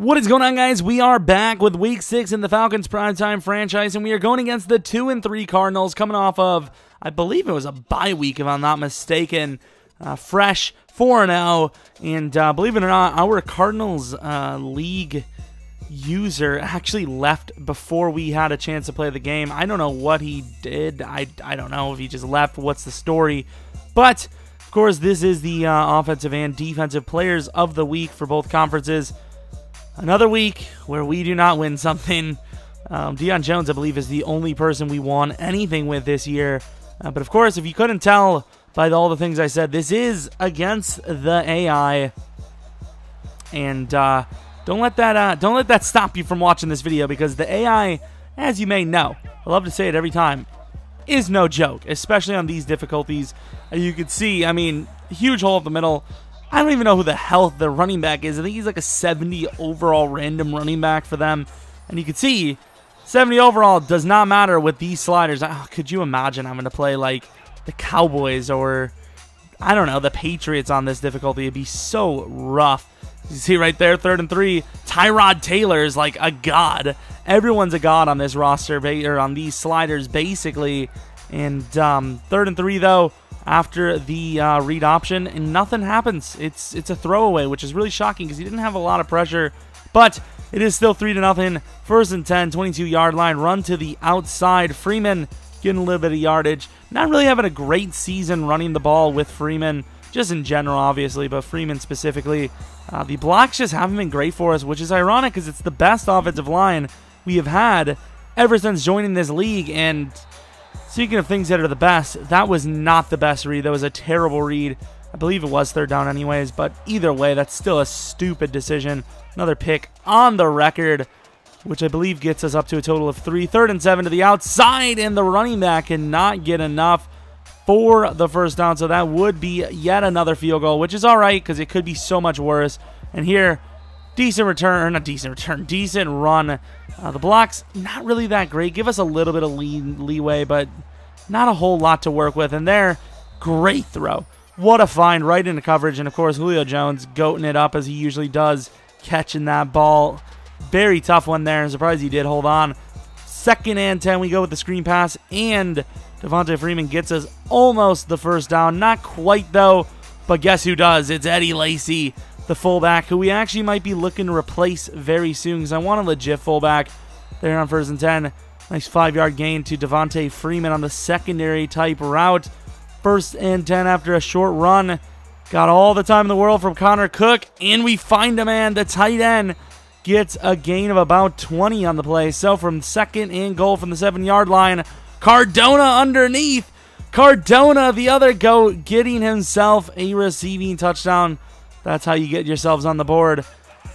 What is going on, guys? We are back with Week 6 in the Falcons Primetime franchise, and we are going against the 2-3 Cardinals, coming off of, I believe it was a bye week, if I'm not mistaken. Fresh 4-0, and believe it or not, our Cardinals league user actually left before we had a chance to play the game. I don't know what he did. I don't know if he just left. What's the story? But, of course, this is the offensive and defensive players of the week for both conferences. Another week where we do not win something. Deion Jones, I believe, is the only person we won anything with this year. But of course, if you couldn't tell by all the things I said, this is against the AI. And don't let that stop you from watching this video, because the AI, as you may know, I love to say it every time, is no joke, especially on these difficulties. You can see, I mean, huge hole up the middle. I don't even know who the hell the running back is. I think he's like a 70 overall random running back for them. And you can see 70 overall does not matter with these sliders. Oh, could you imagine having to play like the Cowboys or, I don't know, the Patriots on this difficulty? It'd be so rough. You see right there, 3rd and 3. Tyrod Taylor is like a god. Everyone's a god on this roster, or on these sliders, basically. And 3rd and 3, though, after the read option, and nothing happens. It's a throwaway, which is really shocking because he didn't have a lot of pressure, but it is still 3-0. 1st and 10, 22-yard line, run to the outside. Freeman getting a little bit of yardage. Not really having a great season running the ball with Freeman, just in general, obviously, but Freeman specifically. The blocks just haven't been great for us, which is ironic because it's the best offensive line we have had ever since joining this league. And speaking of things that are the best, that was not the best read. That was a terrible read. I believe it was 3rd down anyways, but either way, that's still a stupid decision. Another pick on the record, which I believe gets us up to a total of 3. 3rd and 7 to the outside, and the running back cannot get enough for the 1st down, so that would be yet another field goal, which is all right because it could be so much worse. And here, decent run. The blocks, not really that great. Give us a little bit of leeway, but not a whole lot to work with. And there, great throw. What a find right into coverage. And, of course, Julio Jones goating it up as he usually does, catching that ball. Very tough one there. I'm surprised he did hold on. 2nd and 10, we go with the screen pass, and Devontae Freeman gets us almost the 1st down. Not quite, though, but guess who does? It's Eddie Lacy, the fullback, who we actually might be looking to replace very soon because I want a legit fullback there on 1st and 10. Nice 5-yard gain to Devontae Freeman on the secondary type route. 1st and 10 after a short run. Got all the time in the world from Connor Cook, and we find a man. The tight end gets a gain of about 20 on the play. So from 2nd and goal from the 7-yard line, Cardona underneath. Cardona, the other goat, getting himself a receiving touchdown. That's how you get yourselves on the board.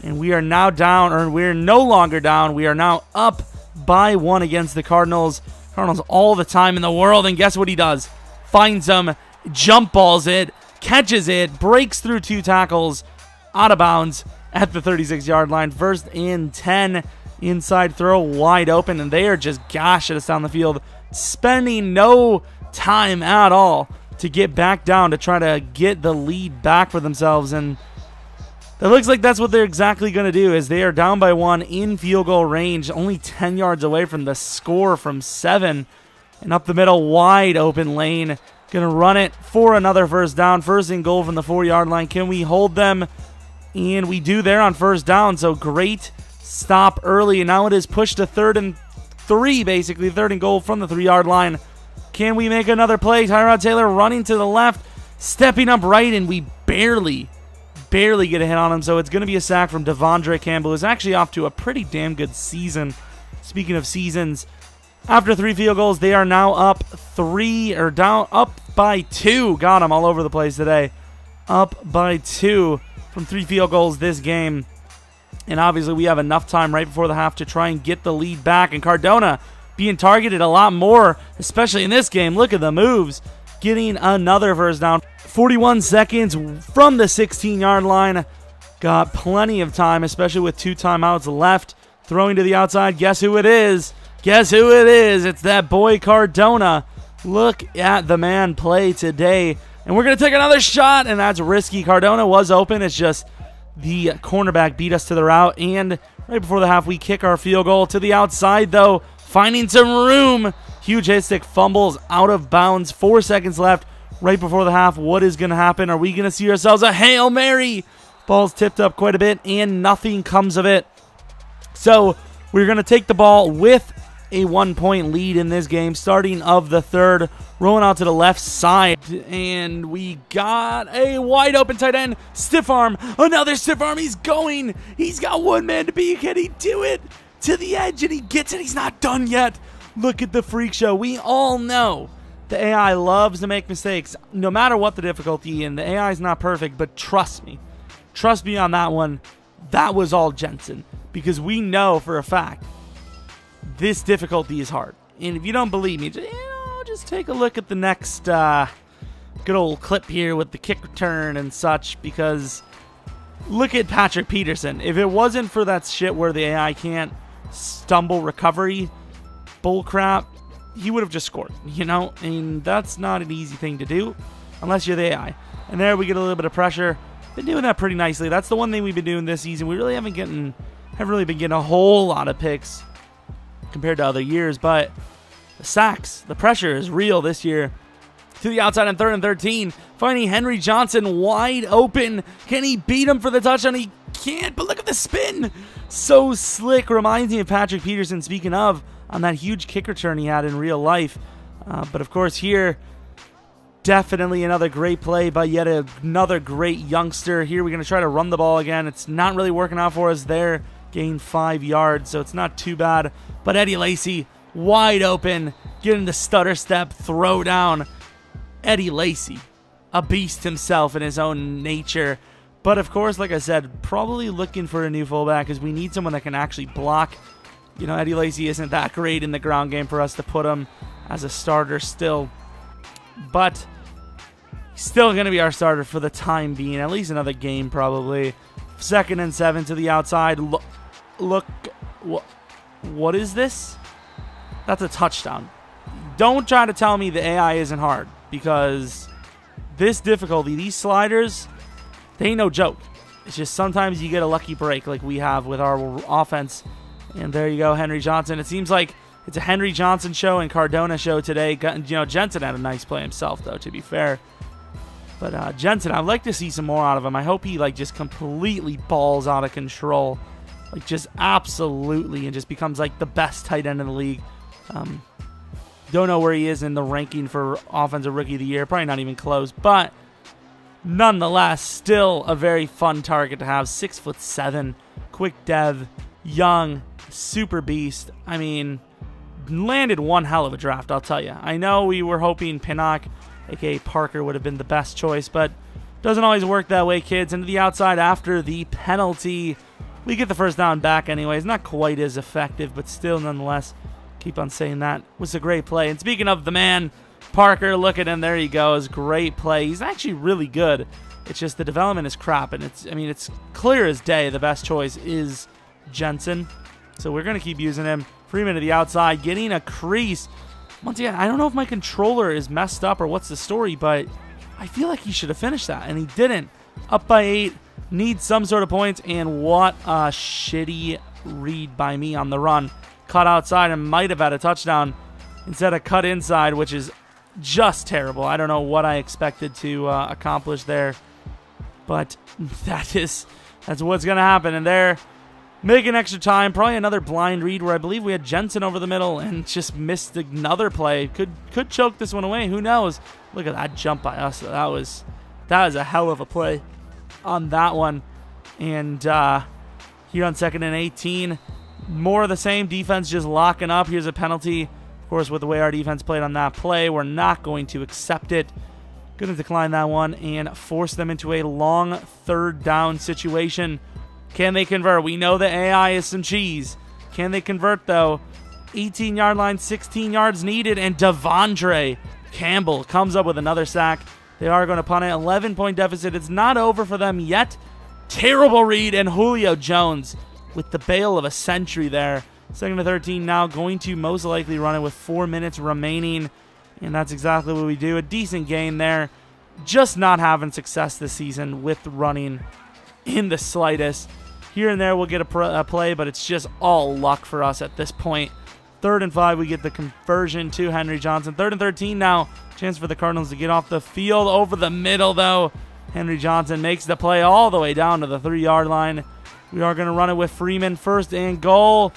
And we are now down, or we're no longer down. We are now up by 1 against the Cardinals. Cardinals all the time in the world, and guess what he does? Finds them, jump balls it, catches it, breaks through 2 tackles, out of bounds at the 36-yard line. 1st and 10, inside throw wide open, and they are just gashing us down the field, spending no time at all to get back down to try to get the lead back for themselves. And it looks like that's what they're exactly going to do, is they are down by 1 in field goal range, only 10 yards away from the score from 7. And up the middle, wide open lane. Going to run it for another 1st down. 1st and goal from the 4-yard line. Can we hold them? And we do there on 1st down. So great stop early. And now it is pushed to 3rd and 3, basically. 3rd and goal from the 3-yard line. Can we make another play? Tyrod Taylor running to the left, stepping up right, and we barely get a hit on him. So it's going to be a sack from Devondre Campbell, who's actually off to a pretty damn good season. Speaking of seasons, after 3 field goals, they are now up by 2. Got him all over the place today. Up by 2 from 3 field goals this game. And obviously we have enough time right before the half to try and get the lead back. And Cardona being targeted a lot more, especially in this game. Look at the moves. Getting another 1st down. 41 seconds from the 16-yard line. Got plenty of time, especially with 2 timeouts left. Throwing to the outside. Guess who it is? Guess who it is? It's that boy Cardona. Look at the man play today. And we're going to take another shot, and that's risky. Cardona was open. It's just the cornerback beat us to the route, and right before the half, we kick our field goal to the outside, though, finding some room. Huge hit stick, fumbles out of bounds. 4 seconds left right before the half. What is going to happen? Are we going to see ourselves a Hail Mary? Ball's tipped up quite a bit, and nothing comes of it. So we're going to take the ball with a 1-point lead in this game, starting of the third, rolling out to the left side, and we got a wide open tight end, stiff arm, another stiff arm. He's going. He's got one man to beat. Can he do it to the edge? And he gets it. He's not done yet. Look at the freak show. We all know the AI loves to make mistakes, no matter what the difficulty, and the AI is not perfect, but trust me on that one. That was all Jensen, because we know for a fact this difficulty is hard. And if you don't believe me, just take a look at the next good old clip here with the kick return and such, because look at Patrick Peterson. If it wasn't for that shit where the AI can't stumble recovery bullcrap, he would have just scored, you know? And that's not an easy thing to do unless you're the AI. And there we get a little bit of pressure. Been doing that pretty nicely. That's the one thing we've been doing this season. We really haven't really been getting a whole lot of picks compared to other years, but the sacks, the pressure is real this year. To the outside on 3rd and 13, finding Henry Johnson wide open. Can he beat him for the touchdown? He can't, but look at the spin. So slick. Reminds me of Patrick Peterson, speaking of, on that huge kick return he had in real life. But of course here, definitely another great play by yet another great youngster. Here we're going to try to run the ball again. It's not really working out for us there. Gained 5 yards, so it's not too bad. But Eddie Lacy, wide open, getting the stutter step, throw down. Eddie Lacy, a beast himself in his own nature. But of course, like I said, probably looking for a new fullback, because we need someone that can actually block. You know, Eddie Lacy isn't that great in the ground game for us to put him as a starter still. But he's still going to be our starter for the time being, at least another game probably. 2nd and 7 to the outside. Look, what is this? That's a touchdown. Don't try to tell me the AI isn't hard, because this difficulty, these sliders, they ain't no joke. It's just sometimes you get a lucky break like we have with our offense. And there you go, Henry Johnson. It seems like it's a Henry Johnson show and Cardona show today. You know, Jensen had a nice play himself, though, to be fair. But Jensen, I'd like to see some more out of him. I hope he, like, just completely balls out of control. Like, just absolutely, and just becomes, like, the best tight end in the league. Don't know where he is in the ranking for Offensive Rookie of the Year. Probably not even close. But nonetheless, still a very fun target to have. 6'7", quick dev, young, super beast. I mean, landed one hell of a draft, I'll tell you. I know we were hoping Pinnock, a.k.a. Parker, would have been the best choice, but doesn't always work that way, kids. Into the outside after the penalty. We get the first down back anyways. Not quite as effective, but still, nonetheless, keep on saying that. Was a great play. And speaking of the man, Parker, look at him. There he goes. Great play. He's actually really good. It's just the development is crap, and it's clear as day the best choice is Jensen. So we're going to keep using him. Freeman to the outside, getting a crease. Once again, I don't know if my controller is messed up or what's the story, but I feel like he should have finished that, and he didn't. Up by 8, needs some sort of points, and what a shitty read by me on the run. Cut outside and might have had a touchdown instead of cut inside, which is just terrible. I don't know what I expected to accomplish there, but that's what's going to happen. And there, making extra time, probably another blind read where I believe we had Jensen over the middle and just missed another play. Could choke this one away. Who knows? Look at that jump by us. That was a hell of a play on that one. And here on 2nd and 18, more of the same. Defense just locking up. Here's a penalty. Of course, with the way our defense played on that play, we're not going to accept it. Going to decline that one and force them into a long 3rd down situation. Can they convert? We know the AI is some cheese. Can they convert, though? 18-yard line, 16 yards needed, and Devondre Campbell comes up with another sack. They are going to punt it. 11-point deficit. It's not over for them yet. Terrible read, and Julio Jones with the bail of a century there. 2nd and 13 now, going to most likely run it with 4 minutes remaining, and that's exactly what we do. A decent game there. Just not having success this season with running in the slightest. Here and there we'll get a play, but it's just all luck for us at this point. 3rd and 5, we get the conversion to Henry Johnson. 3rd and 13 now. Chance for the Cardinals to get off the field. Over the middle, though. Henry Johnson makes the play all the way down to the 3-yard line. We are going to run it with Freeman. 1st and goal.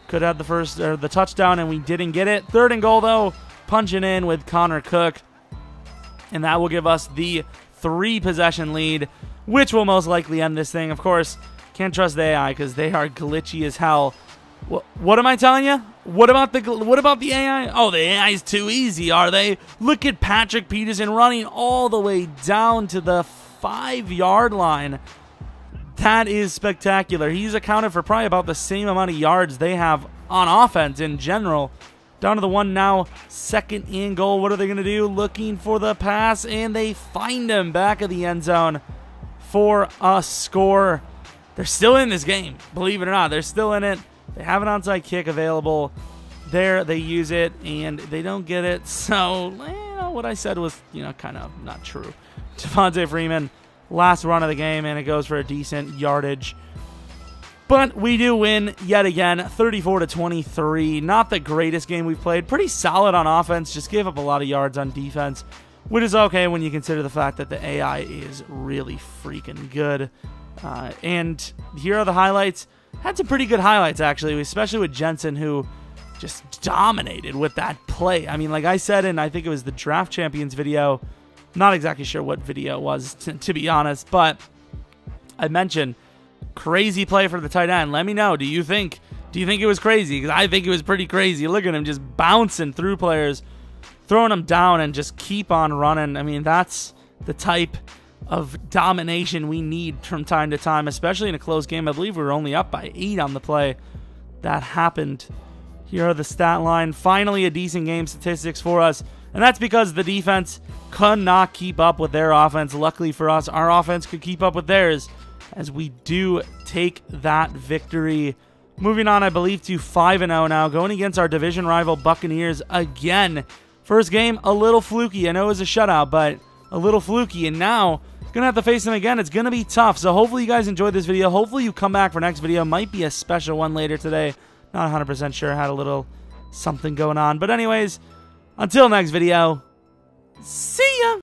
Could have the touchdown, and we didn't get it. 3rd and goal, though. Punching in with Connor Cook. And that will give us the 3-possession lead, which will most likely end this thing. Of course, can't trust the AI because they are glitchy as hell. What am I telling you? What about the AI? Oh, the AI is too easy, are they? Look at Patrick Peterson running all the way down to the 5-yard line. That is spectacular. He's accounted for probably about the same amount of yards they have on offense in general. Down to the 1 now. 2nd and goal. What are they going to do? Looking for the pass, and they find him back of the end zone for a score. They're still in this game, believe it or not. They're still in it. They have an onside kick available. There, they use it, and they don't get it. So, what I said was, kind of not true. Devontae Freeman, last run of the game, and it goes for a decent yardage. But we do win yet again, 34-23. Not the greatest game we've played. Pretty solid on offense. Just gave up a lot of yards on defense, which is okay when you consider the fact that the AI is really freaking good. And here are the highlights. Had some pretty good highlights, actually, especially with Jensen, who just dominated with that play. I mean, like I said in, I think it was the Draft Champions video. Not exactly sure what video it was, to be honest, but I mentioned crazy play for the tight end. Let me know. Do you think it was crazy? Because I think it was pretty crazy. Look at him just bouncing through players, throwing them down, and just keep on running. I mean, that's the type of domination we need from time to time, especially in a close game. I believe we were only up by 8 on the play that happened. Here are the stat line. Finally, a decent game statistics for us, and that's because the defense could not keep up with their offense. Luckily for us, our offense could keep up with theirs, as we do take that victory. Moving on, I believe, to 5-0 now, going against our division rival Buccaneers again. First game, a little fluky. I know it was a shutout, but a little fluky, and now gonna have to face them again. It's gonna be tough. So hopefully you guys enjoyed this video. Hopefully you come back for next video. Might be a special one later today. Not 100% sure. Had a little something going on. But anyways, until next video, see ya!